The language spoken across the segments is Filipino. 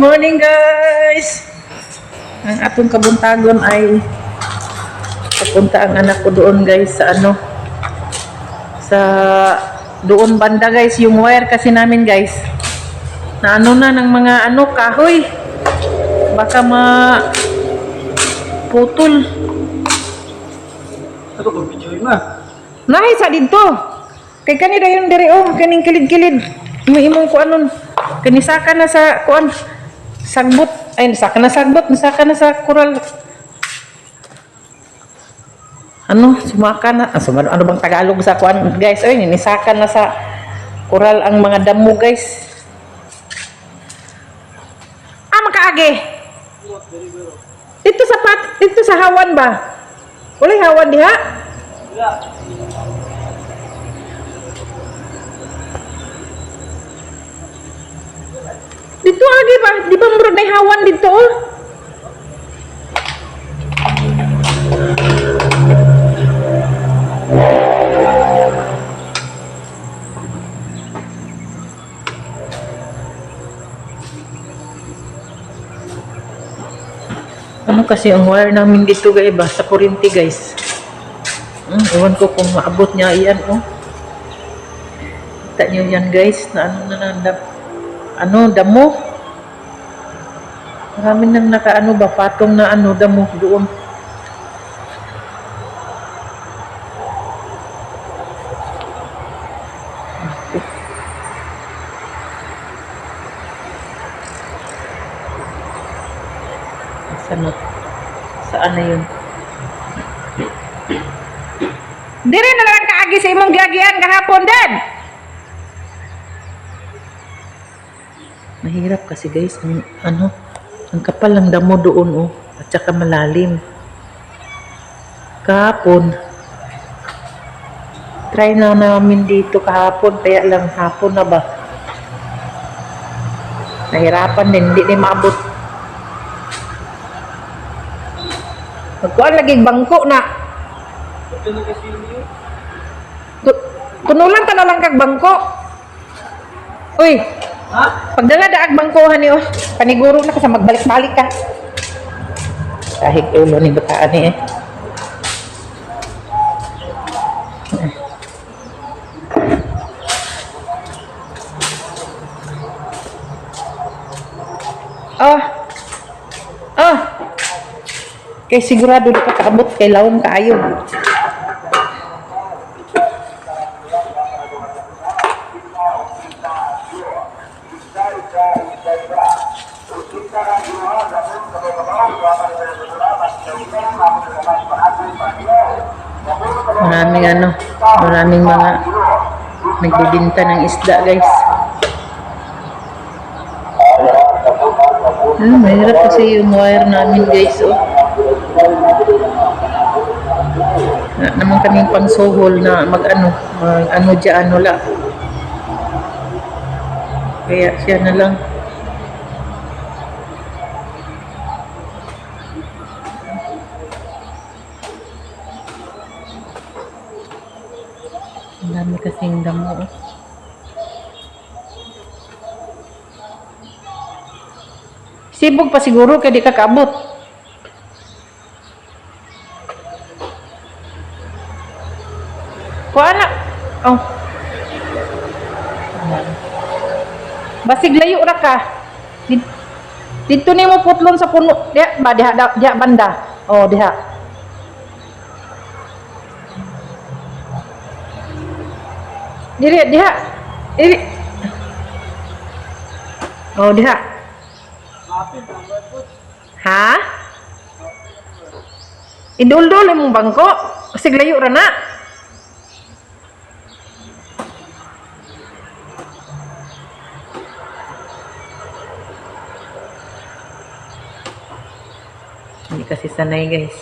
morning guys! Ang atong kabuntagon ay papunta ang anak ko doon guys sa sa doon banda guys, yung wire kasi namin guys na na ng mga kahoy, baka putol. Ako pag video ma. Nahi sa dito. Kay kanina yung diri kaning kilid-kilid. Imong ko kanisaka na sa kuan sagbot. Ay nasaka na sa kural. Sumaka na. Ano bang Tagalog sa kuan guys? Oy, nisaka na sa kural ang mga damo guys. Makaagi. Dito sa hawan ba? Walay hawan diha? Wala. Dito agi ba? Di ba murag may hawan dito kasi ang wire namin dito guys ba sa kuryente guys. Ewan ko kung maabot niya iyan Kita nyo yan guys na damo. Marami nang patong na damo doon. Saan na yun? Dire na lang kaagi sa imong giagian kahapon din. Mahirap kasi guys ang kapal ng damo doon at saka malalim. Kahapon try na namin dito kahapon, kaya lang hapon na ba nahirapan din, hindi din maabot. Magkuhan lagi bangko na tunulan ka na lang kag bangko. Uy, pagdala daag bangkohan niyo, paniguro na ka sa magbalik-balik ka. Kahit ulo ni bataan ni kay sigurado di ka kaabot kay lawom kaayo. Maraming mga nagbibinta ng isda guys. Mahirap kasi yung wire namin guys naman kaming pangsohol na mag dyan wala, kaya siya na lang. Ang dami kasing damo sibog pa siguro kaya di ka kaabot. Kuha na. Basig layo ra ka. Dito ni mo putlon sa puno. Diha banda. Diha. Diha. Diha. Ha? Idul-dul mong bangko. Basig layo ra na. Hindi kasi sanay guys.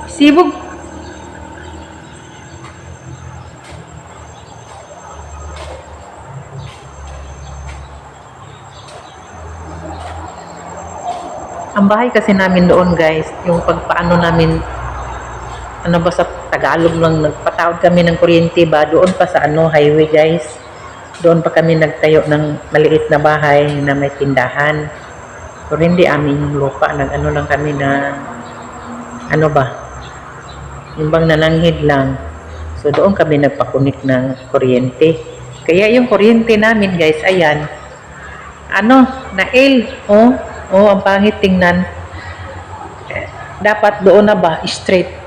Sibog bahay kasi namin doon guys, yung pagpaano namin, ano ba sa Tagalog lang, nagpatawad kami ng kuryente ba, doon pa sa ano, highway guys. Doon pa kami nagtayo ng maliit na bahay na may tindahan. Pero hindi amin yung lupa, nag-ano lang kami na, ano ba, yung bang nananghid lang. So doon kami nagpakunik ng kuryente. Kaya yung kuryente namin guys, ayan, ano, nail, ang pangit tingnan. Dapat doon na ba, straight.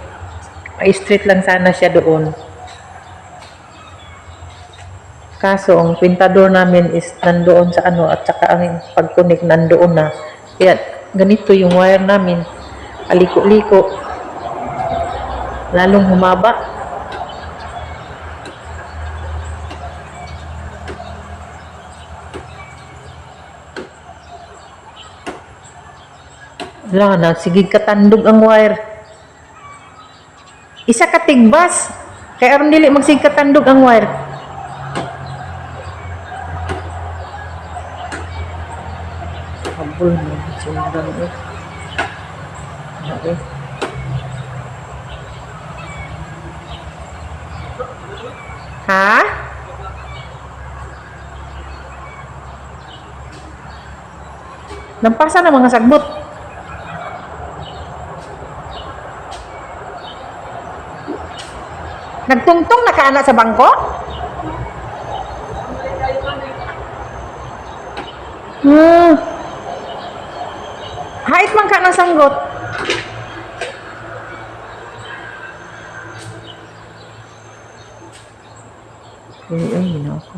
Straight lang sana siya doon. Kaso, ang pintador namin is nandoon sa ano, at saka ang pagkunik nandoon na. Kaya, ganito yung wire namin. Aliko-liko. Lalong humaba. Wala na, sige katandog ang wire. Isa ka tigbas. Kaya aron dili magsig katandog ang wire. Habol mo, sundan eh. Okay. Ha? Nampasa na mga sagbot. Nagtungtong na ka anak sa bangko? Hait man ka ng sanggot. Ay, yun ako.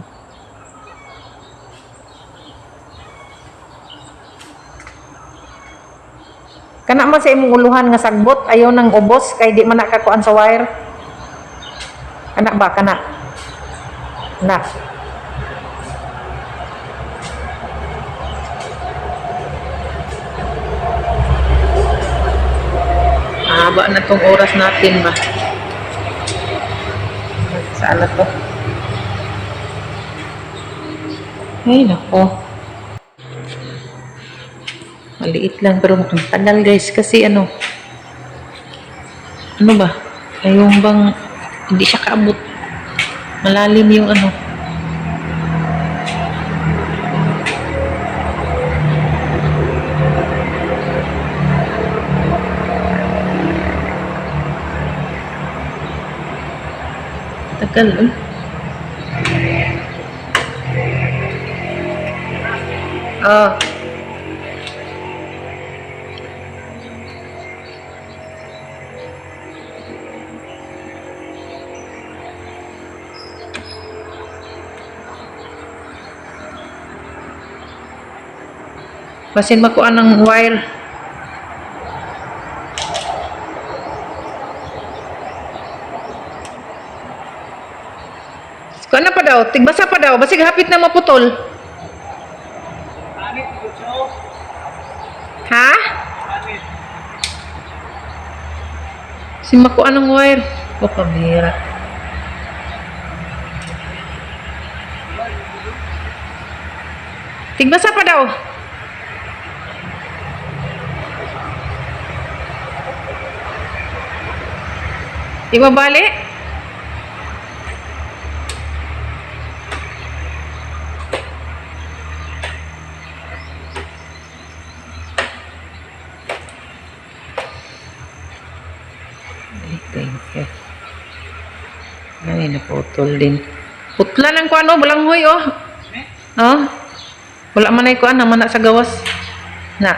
Kana man sa imong uluhan nga sagbot, ayaw nang ubos, kay di man nakakuan sa wire. Anak ba, kana? Anak. Haba na tong oras natin ba? Saan na to? Ay, nako. Maliit lang pero ang tagal guys kasi ano ba? Ayong bang hindi siya kaabot. Malalim yung ano. Tagal eh. Basin makuha ng wire. Kuha na pa daw. Tigbasa pa daw. Basig hapit na maputol. Ha? Basin makuha ng wire. O, pamira. Tigbasa pa daw. Di ba bali? Ay, naputol din. Putla ng kuan oh, balanghoy oh. Oh. Wala man ay kuan naman na sa gawas. Na.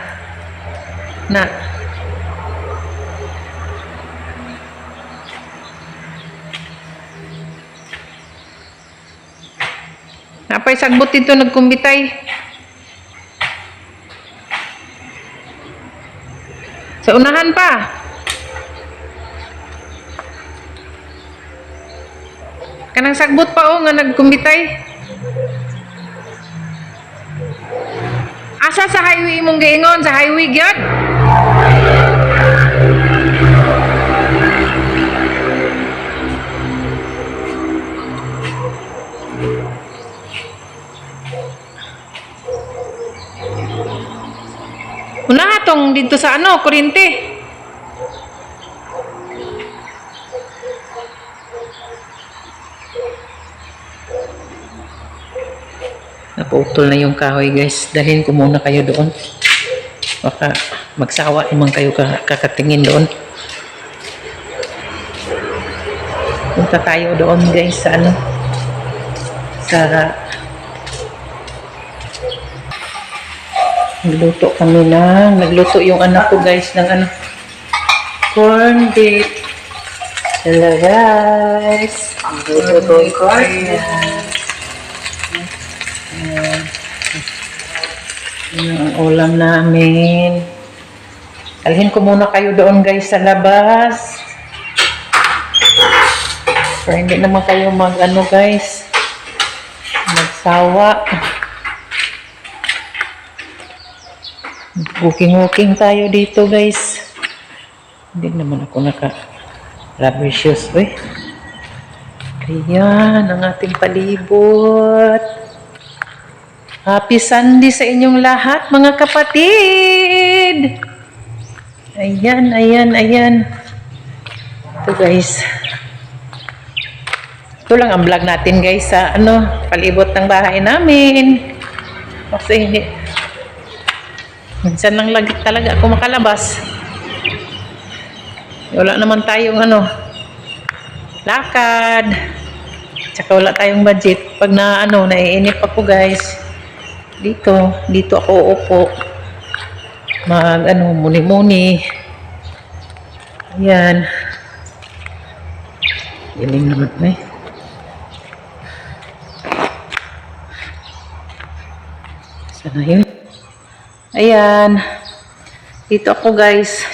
Napay sagbot dito nagkumbitay. Sa unahan pa. Kanang sagbot pa o nga nagkumbitay. Asa sa highway mong giingon? Sa highway gyud? Una tong dito sa ano, kuryente. Naputol na yung kahoy guys. Dalhin ko muna kayo doon. Baka magsawa naman kayo kakatingin doon. Punta tayo doon guys sa ano. Sa nagluto yung anak ko guys ng ano. Corn beef. Hello guys. Nagluto yung corn beef. Yung ulam namin. Alhin ko muna kayo doon guys sa labas. So, hindi naman kayo mag-ano guys. Magsawa. Walking tayo dito guys. Hindi naman ako rubber shoes. Ayan ang ating palibot. Happy Sunday sa inyong lahat mga kapatid. Ayan. Ito guys. Ito lang ang vlog natin guys sa ano, palibot ng bahay namin. Kasi minsan lang talaga ako makalabas. Wala naman tayong ano, lakad. Tsaka wala tayong budget. Pag naiinip ako guys, dito ako uupo. Muni-muni. Ayan. Galing naman Sana yun. Ayan. Dito ako guys.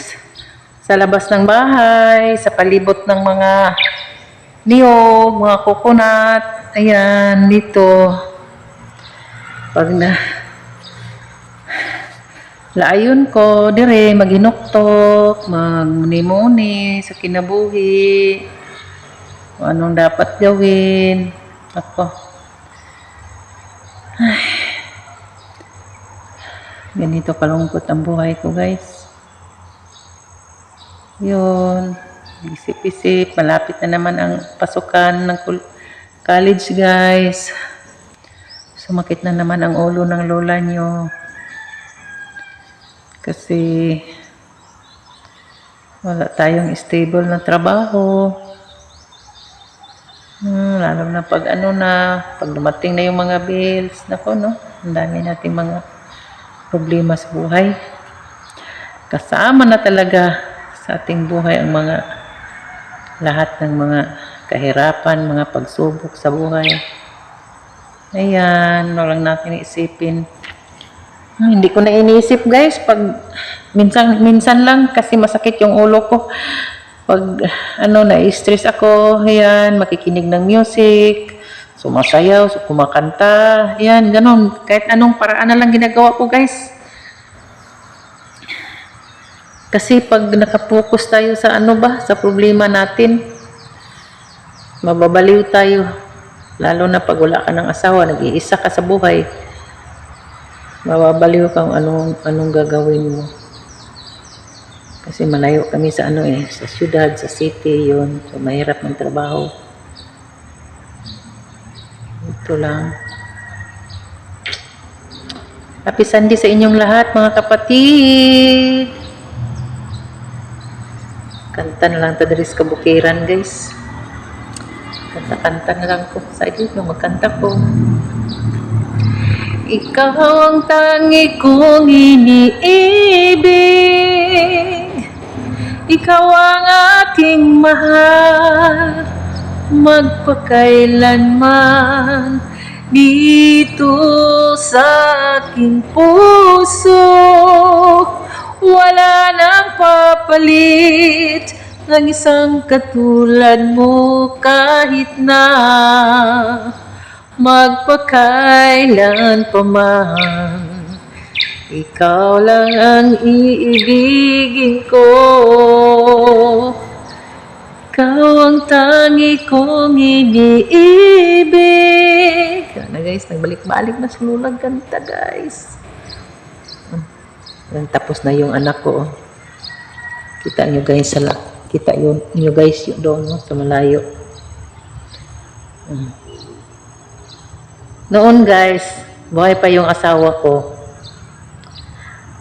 Sa labas ng bahay. Sa palibot ng mga niyog, mga coconut. Ayan. Dito. Pag laayon ko, dire, maginuktok, magmuni-muni sa kinabuhi. Kung anong dapat gawin. Ako. Ganito kalungkot ang buhay ko guys. Yun. Isip-isip. Malapit na naman ang pasukan ng college guys. Sumakit na naman ang ulo ng lola nyo. Kasi wala tayong stable na trabaho. Lalo na pag pag dumating na yung mga bills. Nako no, ang dami nating mga problema sa buhay. Kasama na talaga sa ating buhay ang lahat ng mga kahirapan, mga pagsubok sa buhay. Ayan, walang natin isipin. Hindi ko na iniisip guys, pag minsan lang kasi masakit yung ulo ko. Pag na-stress ako, ayan, makikinig ng music, sumasayaw, kumakanta, ayan, ganun. Kahit anong paraan na lang ginagawa ko guys. Kasi pag nakapokus tayo sa sa problema natin, mababaliw tayo. Lalo na pag wala ka ng asawa, nag-iisa ka sa buhay, mababaliw kang anong gagawin mo. Kasi malayo kami sa sa syudad, sa city, yun. So, mahirap ng trabaho. Ito lang. Happy Sunday sa inyong lahat, mga kapatid. Kanta na lang tadris kabukiran, guys. Kanta-kanta na lang ko. Sa dito, magkanta ko. Ikaw ang tangi kong iniibig. Ikaw ang aking mahal, magpakailanman dito sa aking puso. Wala nang papalit ng isang katulad mo kahit na magpakailan pa man. Ikaw lang ang iibigin ko. Ikaw ang tangi kong iniibig. Yan na guys, nagbalik-balik na sa lulag kanta guys. Tapos na yung anak ko. Oh. Kita nyo guys kita yun nyo guys yun doon no, sa malayo. Noon guys, buhay pa yung asawa ko.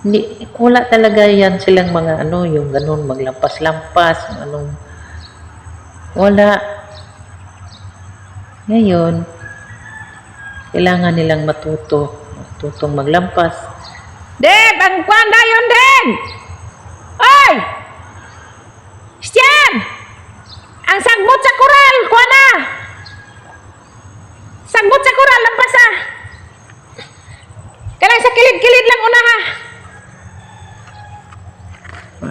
Hindi, wala talaga yan silang mga ano, yung ganun, maglampas-lampas, yung anong, wala. Ngayon, kailangan nilang matutong maglampas. Deb, ang kwan na yun, Deb! Oy! Christian! Ang sagbot sa koral, kwan na! Sagbot sa koral, lampas na! Kailangan sa kilid-kilid lang una ha!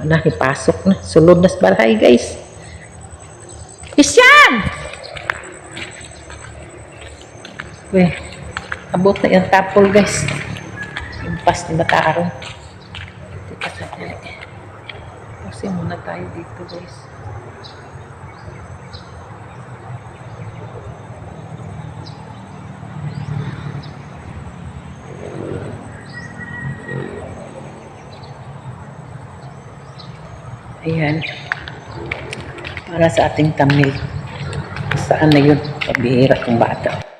Na, ipasok na. Sulod na sa bahay, guys. Christian! Weh, abot na yung tapol, guys. Impas ni Bataaro. Teka sa dali. Kasi muna tayo dito, guys. Ayan. Para sa ating thumbnail. Saan na yun? Pabihira kong bata.